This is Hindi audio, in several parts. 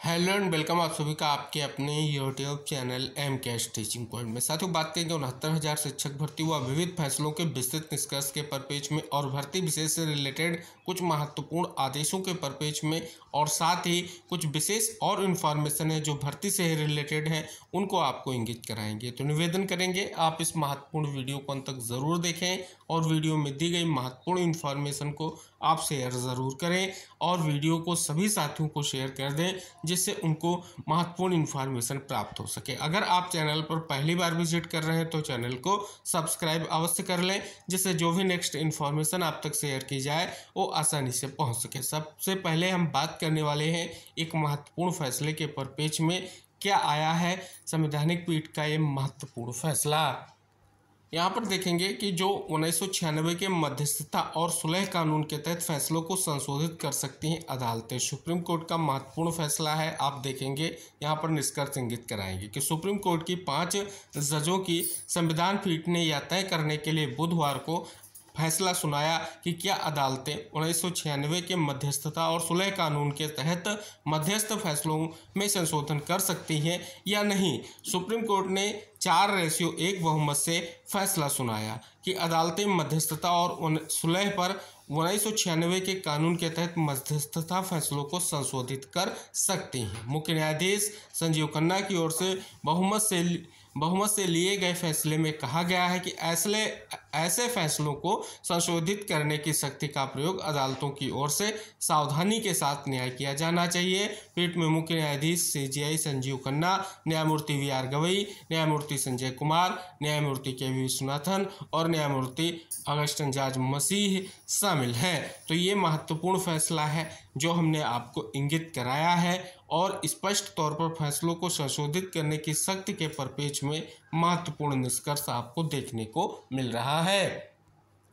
हेलो एंड वेलकम आप सभी का आपके अपने YouTube channel M cash teaching point में। साथियों, बात करेंगे 69,000 शिक्षक भर्ती व विविध फैसलों के विस्तृत निष्कर्ष के परपेज में और भर्ती विशेष से रिलेटेड कुछ महत्वपूर्ण आदेशों के परपेज में, और साथ ही कुछ विशेष और इन्फॉर्मेशन है जो भर्ती से रिलेटेड है उनको आपको इंगित कराएंगे। तो निवेदन करेंगे आप इस महत्वपूर्ण वीडियो को अंत तक ज़रूर देखें और वीडियो में दी गई महत्वपूर्ण इन्फॉर्मेशन को आप शेयर ज़रूर करें और वीडियो को सभी साथियों को शेयर कर दें जिससे उनको महत्वपूर्ण इन्फॉर्मेशन प्राप्त हो सके। अगर आप चैनल पर पहली बार विजिट कर रहे हैं तो चैनल को सब्सक्राइब अवश्य कर लें जिससे जो भी नेक्स्ट इन्फॉर्मेशन आप तक शेयर की जाए वो आसानी से पहुंच सके। सबसे पहले हम बात करने वाले हैं एक महत्वपूर्ण फैसले के परपेज में क्या आया है संवैधानिक पीठ का ये महत्वपूर्ण फैसला। यहाँ पर देखेंगे कि जो 1996 के मध्यस्थता और सुलह कानून के तहत फैसलों को संशोधित कर सकती हैं अदालतें, सुप्रीम कोर्ट का महत्वपूर्ण फैसला है। आप देखेंगे यहाँ पर निष्कर्ष इंगित कराएंगे कि सुप्रीम कोर्ट की 5 जजों की संविधान पीठ ने यह तय करने के लिए बुधवार को फैसला सुनाया कि क्या अदालतें 1996 के मध्यस्थता और सुलह कानून के तहत मध्यस्थ फैसलों में संशोधन कर सकती हैं या नहीं। सुप्रीम कोर्ट ने 4:1 बहुमत से फैसला सुनाया कि अदालतें मध्यस्थता और सुलह पर 1996 के कानून के तहत मध्यस्थता फैसलों को संशोधित कर सकती हैं। मुख्य न्यायाधीश संजीव खन्ना की ओर से बहुमत से लिए गए फैसले में कहा गया है कि ऐसे फैसलों को संशोधित करने की शक्ति का प्रयोग अदालतों की ओर से सावधानी के साथ न्याय किया जाना चाहिए। पीठ में मुख्य न्यायाधीश CJI संजीव खन्ना, न्यायमूर्ति VR गवई, न्यायमूर्ति संजय कुमार, न्यायमूर्ति KV विश्वनाथन और न्यायमूर्ति अगस्टन जाज मसीह शामिल हैं। तो ये महत्वपूर्ण फैसला है जो हमने आपको इंगित कराया है और स्पष्ट तौर पर फैसलों को संशोधित करने की शक्ति के परपेज में महत्वपूर्ण निष्कर्ष आपको देखने को मिल रहा है।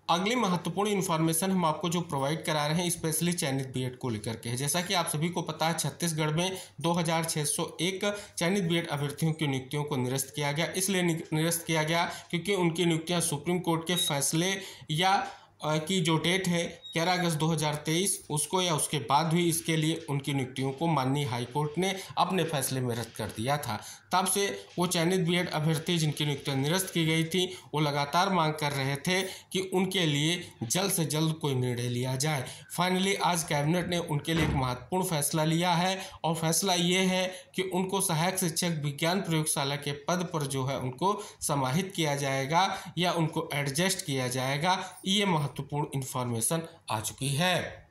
अगली महत्वपूर्ण इन्फॉर्मेशन हम आपको जो प्रोवाइड करा रहे हैं स्पेशली चयनित बीएड को लेकर के है। जैसा कि आप सभी को पता है छत्तीसगढ़ में 2601 चयनित बीएड अभ्यर्थियों की नियुक्तियों को निरस्त किया गया। इसलिए निरस्त किया गया क्योंकि उनकी नियुक्तियां सुप्रीम कोर्ट के फैसले या की जो डेट है 11 अगस्त 2023 उसको या उसके बाद हुई, इसके लिए उनकी नियुक्तियों को माननीय हाईकोर्ट ने अपने फैसले में रद्द कर दिया था। तब से वो चयनित बीएड अभ्यर्थी जिनकी नियुक्तियां निरस्त की गई थी वो लगातार मांग कर रहे थे कि उनके लिए जल्द से जल्द कोई निर्णय लिया जाए। फाइनली आज कैबिनेट ने उनके लिए एक महत्वपूर्ण फैसला लिया है और फैसला ये है कि उनको सहायक शिक्षक विज्ञान प्रयोगशाला के पद पर जो है उनको समाहित किया जाएगा या उनको एडजस्ट किया जाएगा। ये महत्वपूर्ण इन्फॉर्मेशन आ चुकी है।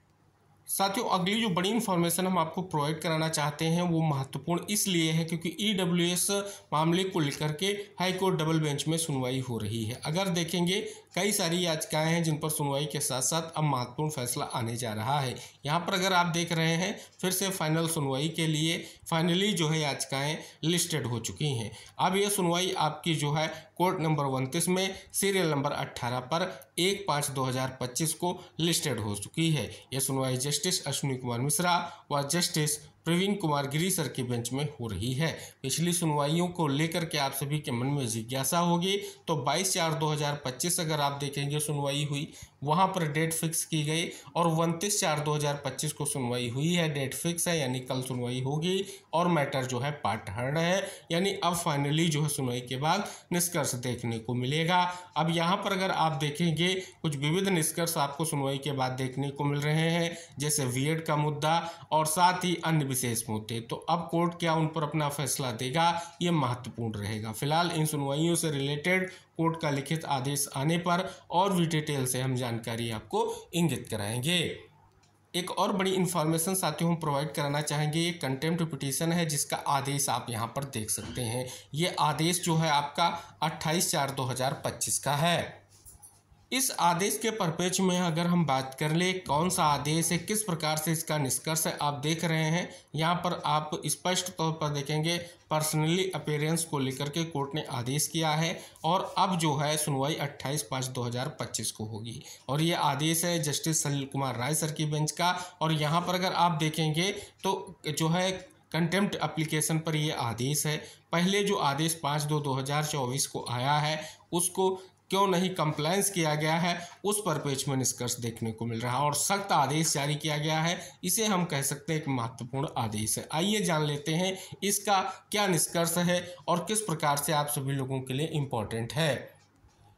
साथियों, अगली जो बड़ी इन्फॉर्मेशन हम आपको प्रोवाइड कराना चाहते हैं वो महत्वपूर्ण इसलिए है क्योंकि EWS मामले को लेकर के हाई कोर्ट डबल बेंच में सुनवाई हो रही है। अगर देखेंगे कई सारी याचिकाएं हैं जिन पर सुनवाई के साथ साथ अब महत्वपूर्ण फैसला आने जा रहा है। यहाँ पर अगर आप देख रहे हैं फिर से फाइनल सुनवाई के लिए फाइनली जो है याचिकाएँ लिस्टेड हो चुकी हैं। अब यह सुनवाई आपकी जो है कोर्ट नंबर 29 में सीरियल नंबर 18 पर 1/5/2025 को लिस्टेड हो चुकी है। यह सुनवाई जस्टिस अश्विनी कुमार मिश्रा व जस्टिस प्रवीण कुमार गिरी सर की बेंच में हो रही है। पिछली सुनवाइयों को लेकर के आप सभी के मन में जिज्ञासा होगी तो 22/4/2025 अगर आप देखेंगे सुनवाई हुई, वहां पर डेट फिक्स की गई और 29/4/2025 को सुनवाई हुई है, डेट फिक्स है यानी कल सुनवाई होगी और मैटर जो है पार्ट हर्ड है यानी अब फाइनली जो है सुनवाई के बाद निष्कर्ष देखने को मिलेगा। अब यहाँ पर अगर आप देखेंगे कुछ विविध निष्कर्ष आपको सुनवाई के बाद देखने को मिल रहे हैं जैसे बीएड का मुद्दा और साथ ही अन्य विशेष मुद्दे। तो अब कोर्ट क्या उन पर अपना फैसला देगा ये महत्वपूर्ण रहेगा। फिलहाल इन सुनवाइयों से रिलेटेड कोर्ट का लिखित आदेश आने पर और भी डिटेल से हम जानकारी आपको इंगित कराएंगे। एक और बड़ी इन्फॉर्मेशन साथियों हम प्रोवाइड कराना चाहेंगे, ये कंटेम्प्ट पिटीशन है जिसका आदेश आप यहाँ पर देख सकते हैं। ये आदेश जो है आपका 28/4/2025 का है। इस आदेश के परपेज में अगर हम बात कर ले कौन सा आदेश है, किस प्रकार से इसका निष्कर्ष है, आप देख रहे हैं यहाँ पर आप स्पष्ट तौर पर देखेंगे पर्सनली अपीयरेंस को लेकर के कोर्ट ने आदेश किया है और अब जो है सुनवाई 28/5/2025 को होगी और ये आदेश है जस्टिस सलील कुमार राय सर की बेंच का। और यहाँ पर अगर आप देखेंगे तो जो है कंटेम्प्ट एप्लीकेशन पर ये आदेश है। पहले जो आदेश 5/2/2024 को आया है उसको क्यों नहीं कंप्लायंस किया गया है, उस पर पेज में निष्कर्ष देखने को मिल रहा है और सख्त आदेश जारी किया गया है। इसे हम कह सकते हैं एक महत्वपूर्ण आदेश है। आइए जान लेते हैं इसका क्या निष्कर्ष है और किस प्रकार से आप सभी लोगों के लिए इम्पोर्टेंट है।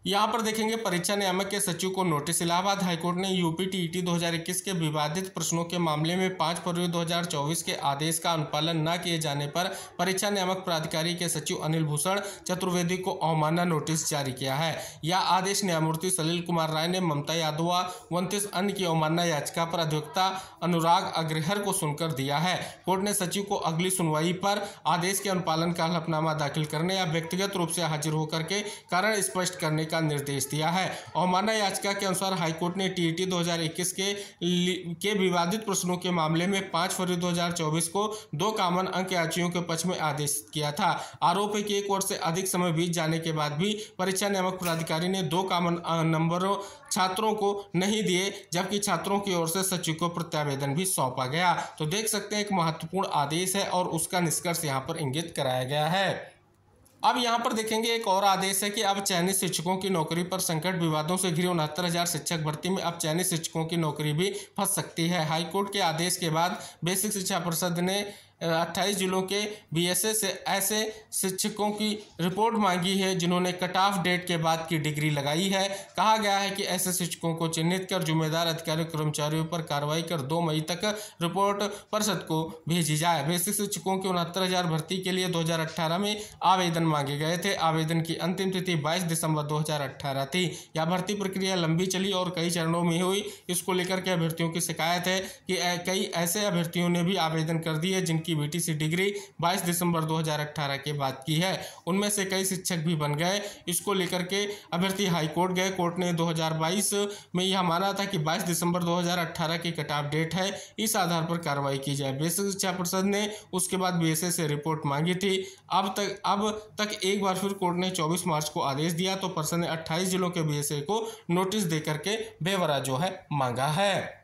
यहाँ पर देखेंगे, परीक्षा नियामक के सचिव को नोटिस। इलाहाबाद हाईकोर्ट ने यूपी टीईटी 2021 के विवादित प्रश्नों के मामले में 5 फरवरी 2024 के आदेश का अनुपालन न किए जाने पर परीक्षा नियामक प्राधिकारी के सचिव अनिल भूषण चतुर्वेदी को अवमानना नोटिस जारी किया है। यह आदेश न्यायमूर्ति सलील कुमार राय ने ममता यादव व 29 अन्य की अवमानना याचिका पर अधिवक्ता अनुराग अग्रहर को सुनकर दिया है। कोर्ट ने सचिव को अगली सुनवाई पर आदेश के अनुपालन का हलफनामा दाखिल करने या व्यक्तिगत रूप से हाजिर होकर के कारण स्पष्ट करने का निर्देश दिया है। अवमानना याचिका के अनुसार हाईकोर्ट ने टीईटी 2021 के विवादित प्रश्नों के मामले में 5 फरवरी 2024 को 2 कॉमन अंक याचियों के पक्ष में आदेश किया था। आरोप है कि 1 वर्ष से अधिक समय बीत जाने के बाद भी परीक्षा नियामक प्राधिकारी ने 2 कॉमन नंबरों छात्रों को नहीं दिए, जबकि छात्रों की ओर से सचिव को प्रत्यावेदन भी सौंपा गया। तो देख सकते हैं एक महत्वपूर्ण आदेश है और उसका निष्कर्ष यहाँ पर इंगित कराया गया है। अब यहाँ पर देखेंगे, एक और आदेश है कि अब चयनित शिक्षकों की नौकरी पर संकट। विवादों से घिरी 69,000 शिक्षक भर्ती में अब चयनित शिक्षकों की नौकरी भी फंस सकती है। हाईकोर्ट के आदेश के बाद बेसिक शिक्षा परिषद ने 28 जिलों के बीएसए से ऐसे शिक्षकों की रिपोर्ट मांगी है जिन्होंने कट ऑफ डेट के बाद की डिग्री लगाई है। कहा गया है कि ऐसे शिक्षकों को चिन्हित कर जिम्मेदार अधिकारियों कर्मचारियों पर कार्रवाई कर 2 मई तक रिपोर्ट परिषद को भेजी जाए। बेसिक शिक्षकों की 69,000 भर्ती के लिए 2018 में आवेदन मांगे गए थे। आवेदन की अंतिम तिथि 22 दिसंबर 2018 थी। यह भर्ती प्रक्रिया लंबी चली और कई चरणों में हुई। इसको लेकर के अभ्यर्थियों की शिकायत है कि कई ऐसे अभ्यर्थियों ने भी आवेदन कर दिए जिनकी बीटीसी डिग्री 22 दिसंबर 2018 के बाद की है। उनमें से कई शिक्षक भी बन गए। इसको लेकर के अभ्यर्थी हाईकोर्ट गए। कोर्ट ने 2022 में यह माना था कि 22 दिसंबर 2018 की कट ऑफ डेट है, इस आधार पर कार्रवाई की जाए। बेसिक शिक्षा परिषद ने उसके बाद बीएसए से रिपोर्ट मांगी थी। अब तक एक बार फिर कोर्ट ने 24 मार्च को आदेश दिया तो परिषद ने 28 जिलों के बीएसए को नोटिस देकर के ब्यौरा जो है मांगा है।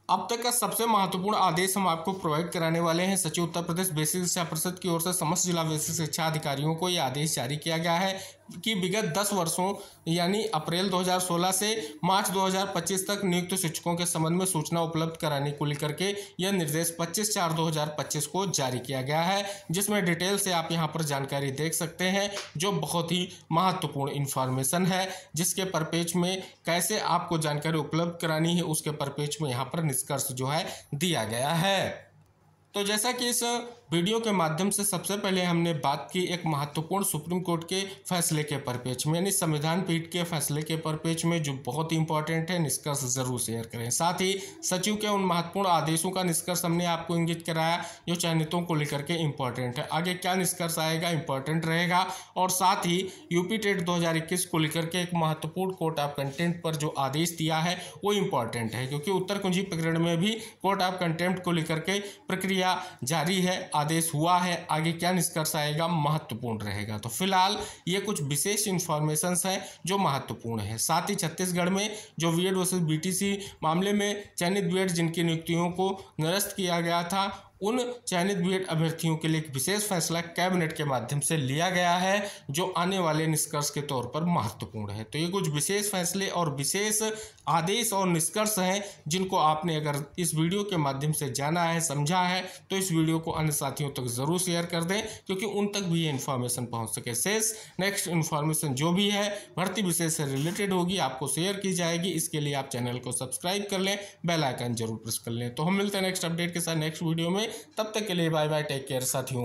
अब तक का सबसे महत्वपूर्ण आदेश हम आपको प्रोवाइड कराने वाले हैं। सचिव उत्तर प्रदेश बेसिक शिक्षा परिषद की ओर से समस्त जिला बेसिक शिक्षा अधिकारियों को यह आदेश जारी किया गया है कि विगत 10 वर्षों यानी अप्रैल 2016 से मार्च 2025 तक नियुक्त शिक्षकों के संबंध में सूचना उपलब्ध कराने को लेकर के यह निर्देश 25/4/2025 को जारी किया गया है, जिसमें डिटेल से आप यहां पर जानकारी देख सकते हैं, जो बहुत ही महत्वपूर्ण इन्फॉर्मेशन है, जिसके परपेज में कैसे आपको जानकारी उपलब्ध करानी है उसके परपेज में यहाँ पर निष्कर्ष जो है दिया गया है। तो जैसा कि इस वीडियो के माध्यम से सबसे पहले हमने बात की एक महत्वपूर्ण सुप्रीम कोर्ट के फैसले के परपेज में, यानी संविधान पीठ के फैसले के परपेज में, जो बहुत ही इंपॉर्टेंट है, निष्कर्ष जरूर शेयर करें। साथ ही सचिव के उन महत्वपूर्ण आदेशों का निष्कर्ष हमने आपको इंगित कराया जो चयनितों को लेकर के इंपॉर्टेंट है। आगे क्या निष्कर्ष आएगा इंपॉर्टेंट रहेगा। और साथ ही यूपी टेट 2021 को लेकर के एक महत्वपूर्ण कोर्ट ऑफ कंटेम्प्ट पर जो आदेश दिया है वो इंपॉर्टेंट है, क्योंकि उत्तर कुंजी प्रकरण में भी कोर्ट ऑफ कंटेम्प्ट को लेकर के प्रक्रिया जारी है, आदेश हुआ है। आगे क्या निष्कर्ष आएगा महत्वपूर्ण रहेगा। तो फिलहाल ये कुछ विशेष इंफॉर्मेशंस हैं जो महत्वपूर्ण है। साथ ही छत्तीसगढ़ में जो बीएड वर्सेस बीटीसी मामले में चयनित बीएड जिनकी नियुक्तियों को निरस्त किया गया था, उन चयनित बीएड अभ्यर्थियों के लिए एक विशेष फैसला कैबिनेट के माध्यम से लिया गया है, जो आने वाले निष्कर्ष के तौर पर महत्वपूर्ण है। तो ये कुछ विशेष फैसले और विशेष आदेश और निष्कर्ष हैं जिनको आपने अगर इस वीडियो के माध्यम से जाना है, समझा है, तो इस वीडियो को अन्य साथियों तक जरूर शेयर कर दें, क्योंकि उन तक भी ये इन्फॉर्मेशन पहुंच सके। शेष नेक्स्ट इन्फॉर्मेशन जो भी है भर्ती विषय से रिलेटेड होगी, आपको शेयर की जाएगी। इसके लिए आप चैनल को सब्सक्राइब कर लें, बेल आइकन जरूर प्रेस कर लें। तो हम मिलते हैं नेक्स्ट अपडेट के साथ नेक्स्ट वीडियो में। तब तक के लिए बाय बाय, टेक केयर साथियों।